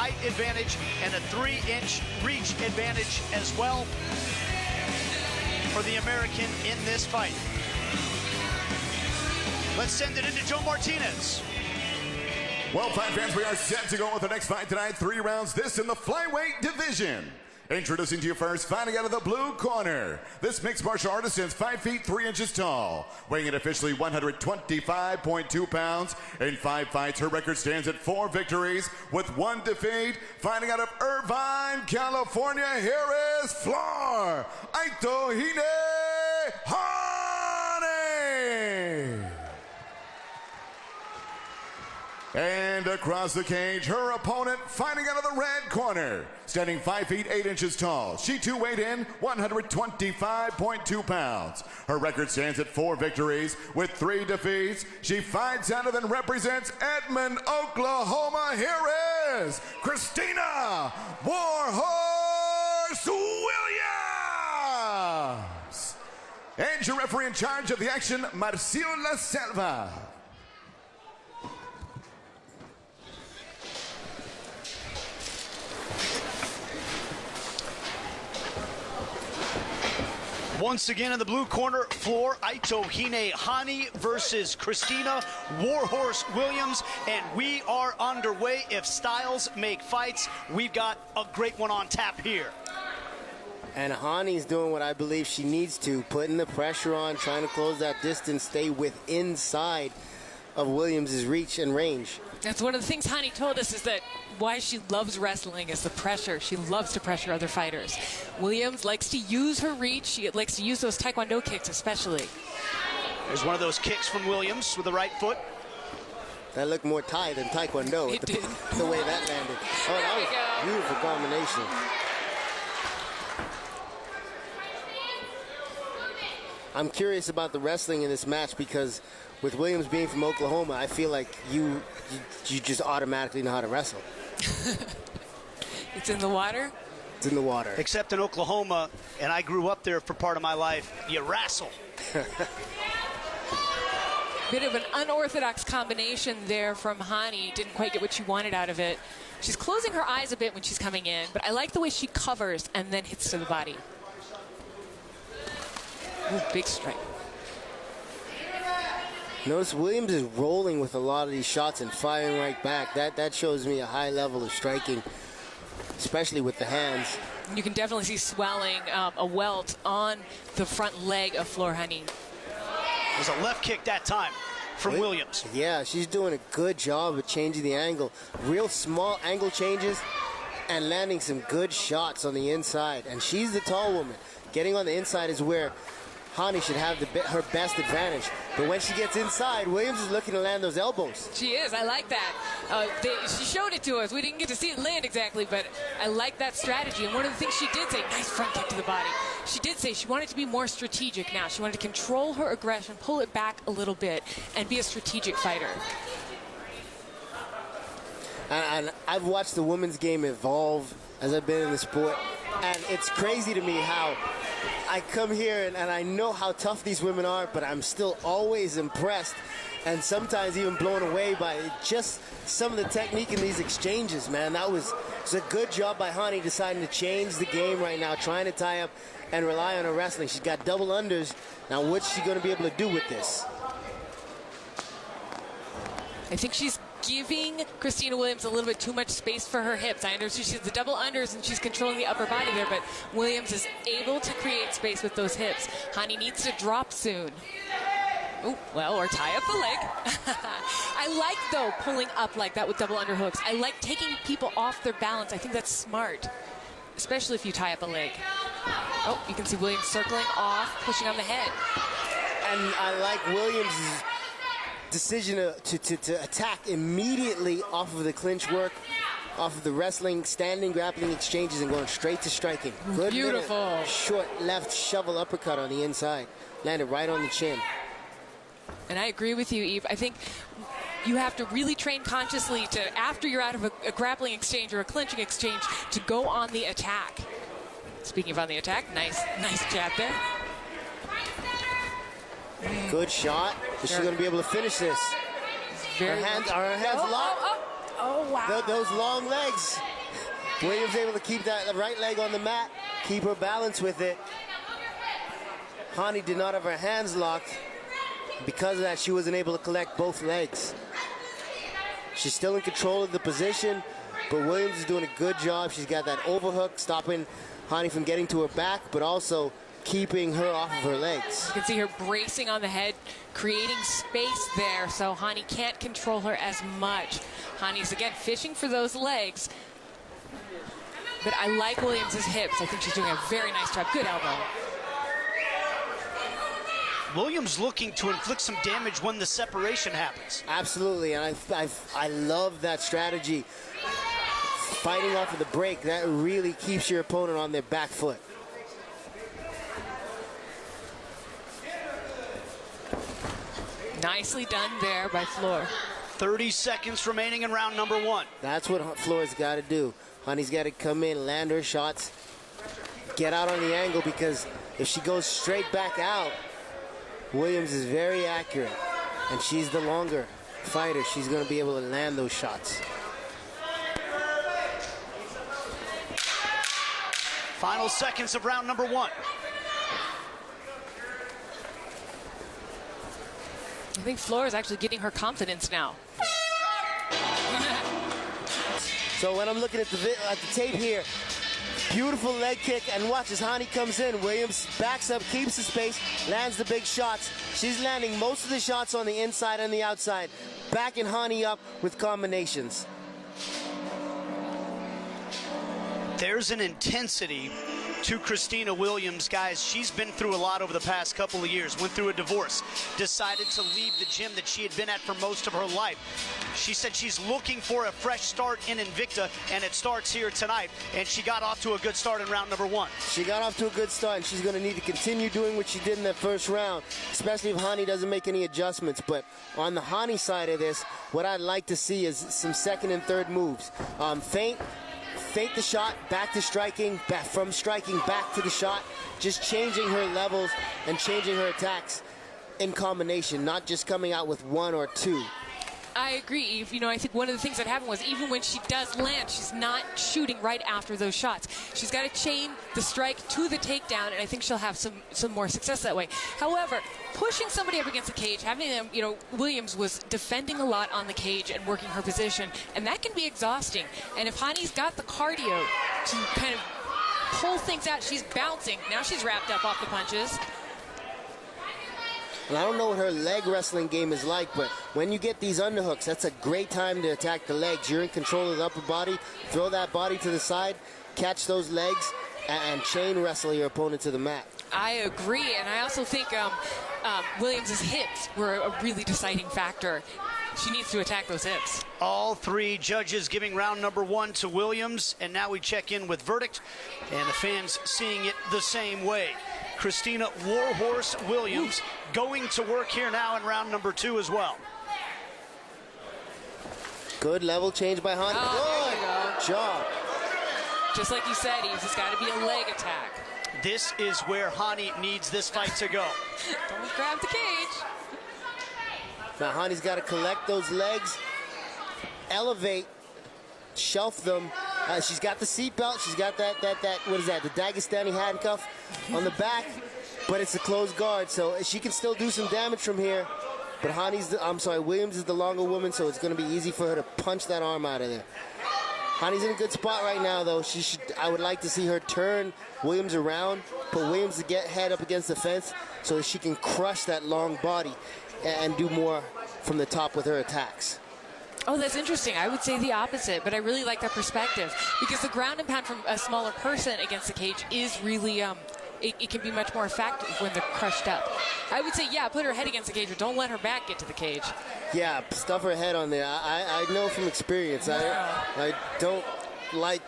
height advantage and a 3-inch reach advantage as well for the American in this fight. Let's send it into Joe Martinez. Well, fight fans, we are set to go with the next fight tonight. 3 rounds, this in the flyweight division. Introducing to you first, fighting out of the blue corner. This mixed martial artist is 5 feet 3 inches tall, weighing in officially 125.2 pounds. In 5 fights, her record stands at 4 victories with 1 defeat. Fighting out of Irvine, California, here is Flor Aitohine Hani. And across the cage, her opponent fighting out of the red corner. Standing 5 feet 8 inches tall. She too weighed in 125.2 pounds. Her record stands at 4 victories with 3 defeats. She fights out of and represents Edmond, Oklahoma. Here is Christina Warhorse Williams. And your referee in charge of the action, Marcio La Selva. Once again in the blue corner, Flor Aitohine Hani versus Christina Warhorse Williams. And we are underway. If styles make fights, we've got a great one on tap here. And Hani's doing what I believe she needs to, putting the pressure on, trying to close that distance, stay inside of Williams' reach and range. That's one of the things Hani told us, is that why she loves wrestling is the pressure. She loves to pressure other fighters. Williams likes to use her reach. She likes to use those Taekwondo kicks especially. There's one of those kicks from Williams with the right foot. That looked more Thai than Taekwondo. It did. The way that landed. Oh, that was a beautiful combination. I'm curious about the wrestling in this match because with Williams being from Oklahoma, I feel like you just automatically know how to wrestle. It's in the water? It's in the water. Except in Oklahoma, and I grew up there for part of my life, you wrestle. Bit of an unorthodox combination there from Hani. Didn't quite get what she wanted out of it. She's closing her eyes a bit when she's coming in, but I like the way she covers and then hits to the body. Ooh, big strike. Notice Williams is rolling with a lot of these shots and firing right back. That shows me a high level of striking, especially with the hands. You can definitely see swelling, a welt on the front leg of Flor Hani. There's a left kick that time from Williams. Yeah, she's doing a good job of changing the angle. Real small angle changes and landing some good shots on the inside. And she's the tall woman. Getting on the inside is where Hani should have her best advantage. But when she gets inside, Williams is looking to land those elbows. She is. I like that. She showed it to us. We didn't get to see it land exactly, but I like that strategy. And one of the things she did say, nice front kick to the body. She did say she wanted to be more strategic now. She wanted to control her aggression, pull it back a little bit, and be a strategic fighter. And I've watched the women's game evolve as I've been in the sport. And it's crazy to me how I come here and I know how tough these women are, but I'm still always impressed and sometimes even blown away by just some of the technique in these exchanges, man. It's a good job by Hani deciding to change the game right now, trying to tie up and rely on her wrestling. She's got double unders. Now, what's she going to be able to do with this? I think she's giving Christina Williams a little bit too much space for her hips. I understand she's the double unders and she's controlling the upper body there, but Williams is able to create space with those hips. Hani needs to drop soon. Ooh, well, or tie up the leg. I like, though, pulling up like that with double underhooks. I like taking people off their balance. I think that's smart, especially if you tie up a leg. Oh, you can see Williams circling off, pushing on the head. And I like Williams' decision to attack immediately off of the clinch work, off of the wrestling, standing, grappling exchanges, and going straight to striking. Good beautiful. Minute. Short left shovel uppercut on the inside. Landed right on the chin. And I agree with you, Eve. I think you have to really train consciously to, after you're out of a grappling exchange or a clinching exchange, to go on the attack. Speaking of on the attack, nice jab there. Good shot. Is she going to be able to finish this? Her hands locked. Oh, wow. Those long legs. Williams able to keep that right leg on the mat, keep her balance with it. Hani did not have her hands locked. Because of that, she wasn't able to collect both legs. She's still in control of the position, but Williams is doing a good job. She's got that overhook, stopping Hani from getting to her back, but also keeping her off of her legs. You can see her bracing on the head, creating space there, so Hani can't control her as much. Hani's, again, fishing for those legs. But I like Williams' hips. I think she's doing a very nice job. Good elbow. Williams looking to inflict some damage when the separation happens. Absolutely, and I love that strategy. Fighting off of the break, that really keeps your opponent on their back foot. Nicely done there by Floor. 30 seconds remaining in round number 1. That's what Floor's got to do. Hani's got to come in, land her shots, get out on the angle, because if she goes straight back out, Williams is very accurate, and she's the longer fighter. She's going to be able to land those shots. Final seconds of round number 1. I think Floor is actually getting her confidence now. So when I'm looking at the tape here, beautiful leg kick, and watch as Hani comes in. Williams backs up, keeps the space, lands the big shots. She's landing most of the shots on the inside and the outside, backing Hani up with combinations. There's an intensity to Christina Williams, guys. She's been through a lot over the past couple of years. Went through a divorce, decided to leave the gym that she had been at for most of her life. She said she's looking for a fresh start in Invicta, and it starts here tonight. And she got off to a good start in round number 1. She got off to a good start, and she's going to need to continue doing what she did in that first round, especially if Hani doesn't make any adjustments. But on the Hani side of this, what I'd like to see is some second and third moves. Feint the shot, back to striking, from striking back to the shot, just changing her levels and changing her attacks in combination, not just coming out with one or two. I agree, Eve. You know, I think one of the things that happened was even when she does land, she's not shooting right after those shots. She's got to chain the strike to the takedown, and I think she'll have some more success that way. However, pushing somebody up against the cage, having them, you know, Williams was defending a lot on the cage and working her position, and that can be exhausting. And if Hani's got the cardio to kind of pull things out, she's bouncing. Now she's wrapped up off the punches. And I don't know what her leg wrestling game is like, but when you get these underhooks, that's a great time to attack the legs. You're in control of the upper body. Throw that body to the side, catch those legs, and chain wrestle your opponent to the mat. I agree, and I also think Williams' hips were a really deciding factor. She needs to attack those hips. All 3 judges giving round number 1 to Williams, and now we check in with verdict, and the fans seeing it the same way. Christina Warhorse Williams going to work here now in round number 2 as well. Good level change by Hani. Oh, good job. Just like you said, Eve, it's got to be a leg attack. This is where Hani needs this fight to go. Don't grab the cage. Now Hani's got to collect those legs, elevate, shelf them. She's got the seatbelt. She's got that what is that? The Dagestani handcuff on the back, but it's a closed guard, so she can still do some damage from here. But Williams is the longer woman, so it's going to be easy for her to punch that arm out of there. Hani's in a good spot right now, though. I would like to see her turn Williams around, put Williams to get head up against the fence, so that she can crush that long body and do more from the top with her attacks. Oh, that's interesting. I would say the opposite, but I really like that perspective because the ground and pound from a smaller person against the cage is really, it can be much more effective when they're crushed up. I would say, yeah, put her head against the cage, but don't let her back get to the cage. Yeah, stuff her head on there. I know from experience. I don't like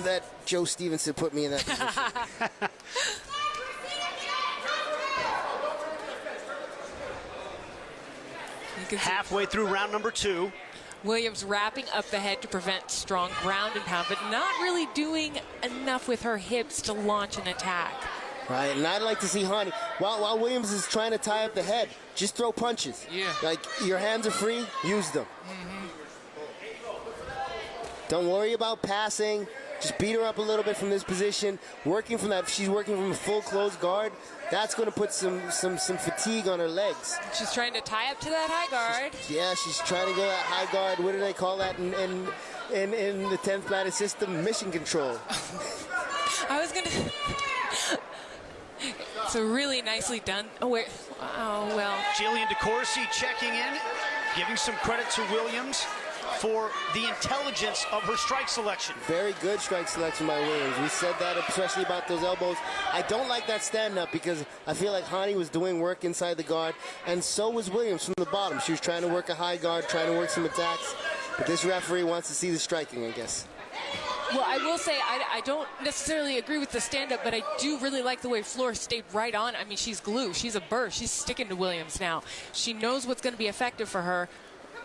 that Joe Stevenson put me in that position. Halfway through round number 2. Williams wrapping up the head to prevent strong ground and pound, but not really doing enough with her hips to launch an attack. Right, and I'd like to see Hani, while Williams is trying to tie up the head, just throw punches. Yeah. Like, your hands are free, use them. Don't worry about passing. Just beat her up a little bit from this position. Working from that, she's working from a full closed guard. That's going to put some fatigue on her legs. She's trying to tie up to that high guard. She's trying to go that high guard. What do they call that in the 10th planet system? Mission control. I was going to... So really nicely done. Oh, wait. Oh, well. Jillian DeCourcy checking in, giving some credit to Williams for the intelligence of her strike selection. Very good strike selection by Williams. We said that, especially about those elbows. I don't like that stand-up because I feel like Hani was doing work inside the guard, and so was Williams from the bottom. She was trying to work a high guard, trying to work some attacks, but this referee wants to see the striking, I guess. Well, I will say I don't necessarily agree with the stand-up, but I do really like the way Flor stayed right on. I mean, she's glue. She's a burr. She's sticking to Williams now. She knows what's going to be effective for her.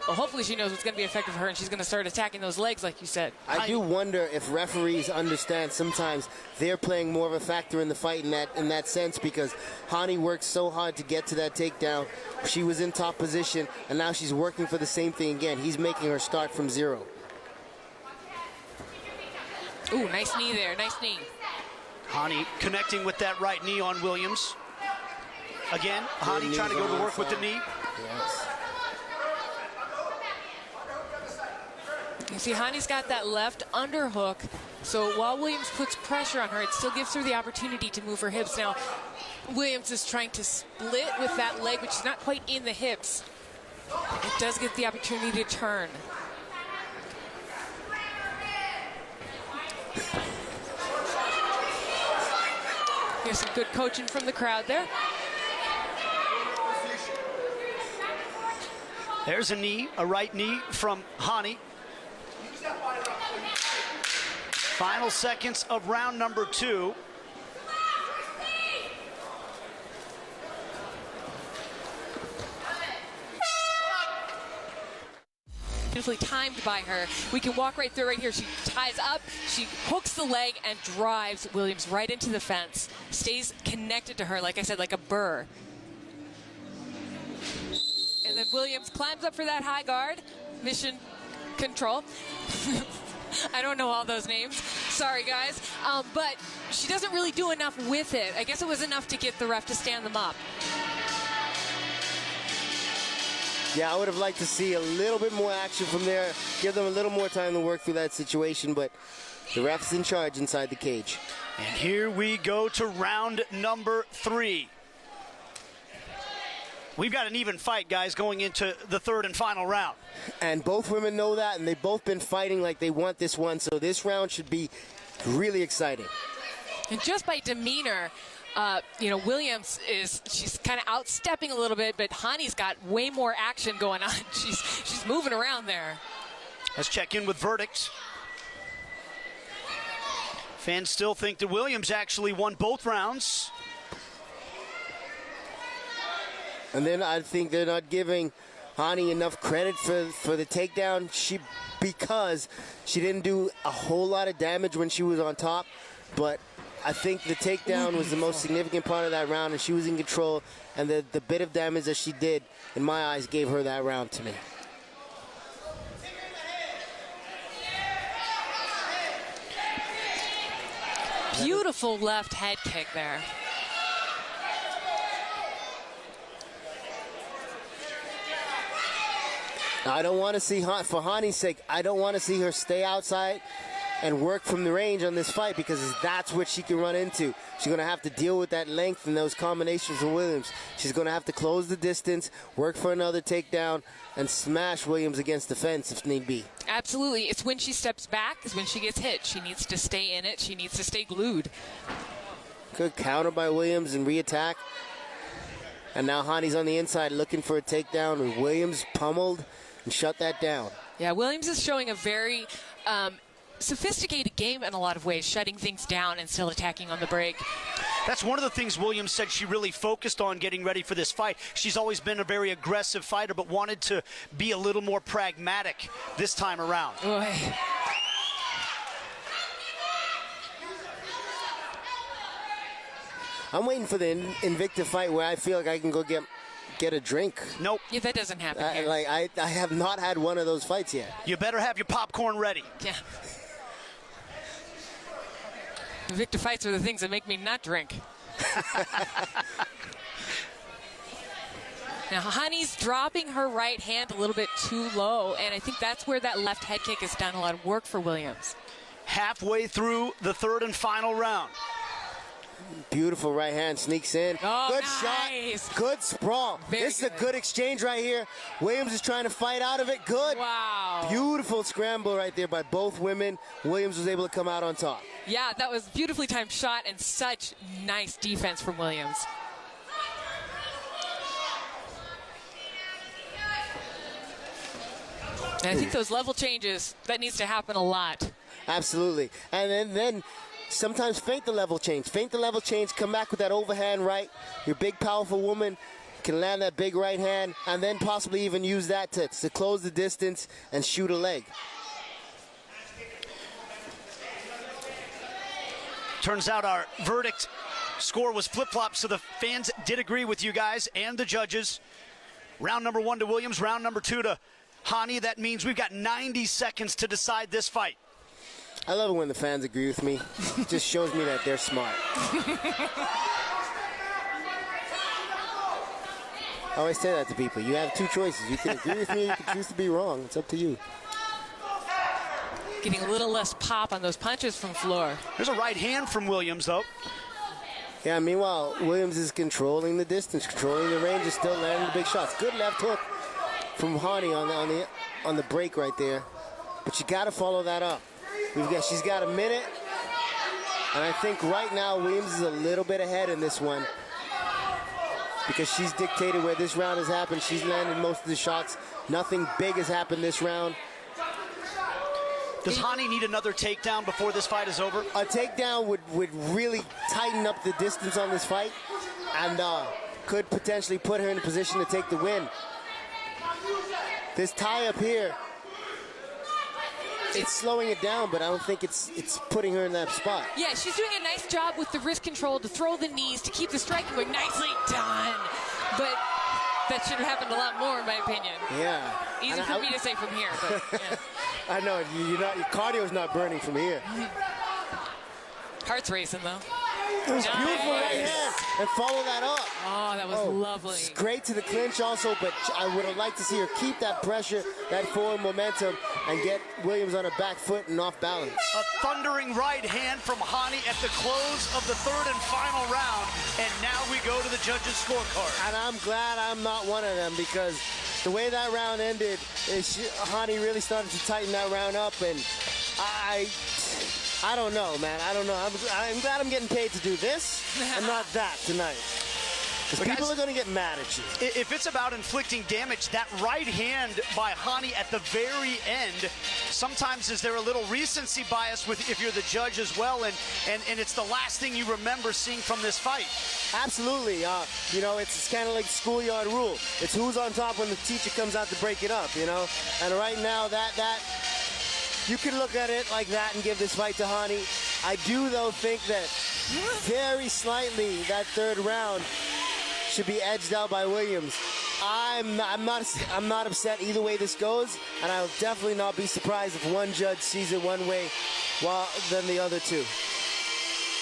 Well, hopefully she knows what's going to be effective for her, and she's going to start attacking those legs, like you said. I do wonder if referees understand sometimes they're playing more of a factor in the fight in that sense, because Hani worked so hard to get to that takedown. She was in top position, and now she's working for the same thing again. He's making her start from zero. Ooh, nice knee there. Nice knee. Hani connecting with that right knee on Williams. Again, Hani trying to go to work with the knee. Yes. You see, Hani's got that left underhook, so while Williams puts pressure on her, it still gives her the opportunity to move her hips. Now, Williams is trying to split with that leg, which is not quite in the hips. It does get the opportunity to turn. Here's some good coaching from the crowd there. There's a knee, a right knee from Hani. Final seconds of round number 2. Beautifully timed by her. We can walk right through right here. She ties up, she hooks the leg and drives Williams right into the fence. Stays connected to her, like I said, like a burr. And then Williams climbs up for that high guard. Mission control. I don't know all those names. Sorry, guys. But she doesn't really do enough with it. I guess it was enough to get the ref to stand them up. Yeah, I would have liked to see a little bit more action from there, give them a little more time to work through that situation, but the ref's in charge inside the cage. And here we go to round number 3. We've got an even fight, guys, going into the third and final round. And both women know that, and they've both been fighting like they want this one, so this round should be really exciting. And just by demeanor, Williams she's kind of outstepping a little bit, but Hani's got way more action going on. She's moving around there. Let's check in with verdicts. Fans still think that Williams actually won both rounds. And then I think they're not giving Hani enough credit for the takedown because she didn't do a whole lot of damage when she was on top, but I think the takedown was the most significant part of that round, and she was in control, and the bit of damage that she did, in my eyes, gave her that round to me. Beautiful left head kick there. I don't want to see, for Hani's sake, I don't want to see her stay outside and work from the range on this fight, because that's what she can run into. She's going to have to deal with that length and those combinations from Williams. She's going to have to close the distance, work for another takedown, and smash Williams against the fence if need be. Absolutely. It's when she steps back is when she gets hit. She needs to stay in it. She needs to stay glued. Good counter by Williams and re-attack. And now Hani's on the inside looking for a takedown, and Williams pummeled and shut that down. Yeah, Williams is showing a very sophisticated game in a lot of ways, shutting things down and still attacking on the break. That's one of the things Williams said she really focused on getting ready for this fight. She's always been a very aggressive fighter, but wanted to be a little more pragmatic this time around. Boy. I'm waiting for the Invicta fight where I feel like I can go get get a drink. Nope. Yeah, that doesn't happen here. I have not had one of those fights yet. You better have your popcorn ready. Yeah. Victor fights are the things that make me not drink. Now, Hani's dropping her right hand a little bit too low, and I think that's where that left head kick has done a lot of work for Williams. Halfway through the third and final round. Beautiful right hand sneaks in. Oh, good nice. shot. Good sprawl. Very this is good. a good exchange right here. Williams is trying to fight out of it. Good. Wow. Beautiful scramble right there by both women. Williams was able to come out on top. Yeah, that was beautifully timed shot and such nice defense from Williams. And I think those level changes, that needs to happen a lot. Absolutely. And then sometimes feint the level change. Feint the level change, come back with that overhand right. Your big, powerful woman can land that big right hand and then possibly even use that to close the distance and shoot a leg. Turns out our verdict score was flip-flop, so the fans did agree with you guys and the judges. Round number 1 to Williams, round number 2 to Hani. That means we've got 90 seconds to decide this fight. I love it when the fans agree with me. It just shows me that they're smart. I always say that to people. You have two choices. You can agree with me, or you can choose to be wrong. It's up to you. Getting a little less pop on those punches from Floor. There's a right hand from Williams, though. Yeah, meanwhile, Williams is controlling the distance, controlling the range, is still landing the big shots. Good left hook from Hani on the break right there. But you got to follow that up. She's got a minute. And I think right now Williams is a little bit ahead in this one, because she's dictated where this round has happened. She's landed most of the shots. Nothing big has happened this round. Does Hani need another takedown before this fight is over? A takedown would really tighten up the distance on this fight and could potentially put her in a position to take the win. This tie up here, it's slowing it down, but I don't think it's putting her in that spot. Yeah, she's doing a nice job with the wrist control to throw the knees, to keep the striking going. Nicely done. But that should have happened a lot more, in my opinion. Yeah. Easy for me to say from here, but yeah. I know, your cardio's not burning from here. Heart's racing, though. It was beautiful right hand. And follow that up. Oh, that was lovely. It's great to the clinch also, but I would have liked to see her keep that pressure, that forward momentum, and get Williams on her back foot and off balance. A thundering right hand from Hani at the close of the third and final round. And now we go to the judges' scorecard. And I'm glad I'm not one of them, because the way that round ended, Hani really started to tighten that round up, and I don't know, man. I don't know. I'm glad I'm getting paid to do this and not that tonight. Because people are going to get mad at you. If it's about inflicting damage, that right hand by Hani at the very end, sometimes is there a little recency bias with if you're the judge as well, and it's the last thing you remember seeing from this fight. Absolutely. It's kind of like the schoolyard rule. It's who's on top when the teacher comes out to break it up, And right now, that you can look at it like that and give this fight to Hani. I do, though, think that very slightly that third round should be edged out by Williams. I'm not upset either way this goes, and I'll definitely not be surprised if one judge sees it one way than the other two.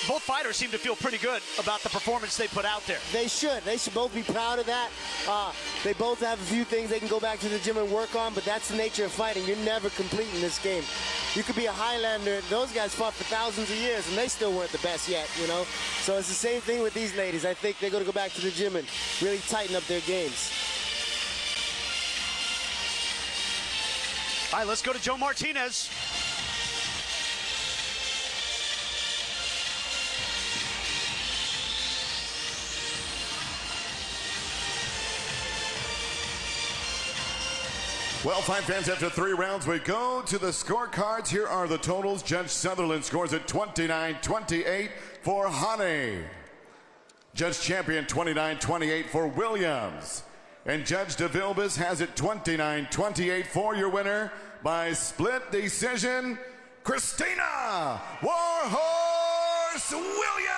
Both fighters seem to feel pretty good about the performance they put out there. They should. They should both be proud of that. They both have a few things they can go back to the gym and work on, but that's the nature of fighting. You're never complete in this game. You could be a Highlander. Those guys fought for thousands of years, and they still weren't the best yet, So it's the same thing with these ladies. I think they're going to go back to the gym and really tighten up their games. All right, let's go to Joe Martinez. Well, fight fans, after 3 rounds, we go to the scorecards. Here are the totals. Judge Sutherland scores at 29-28 for Hani. Judge Champion 29-28 for Williams. And Judge DeVilbiss has it 29-28 for your winner by split decision, Christina Warhorse Williams.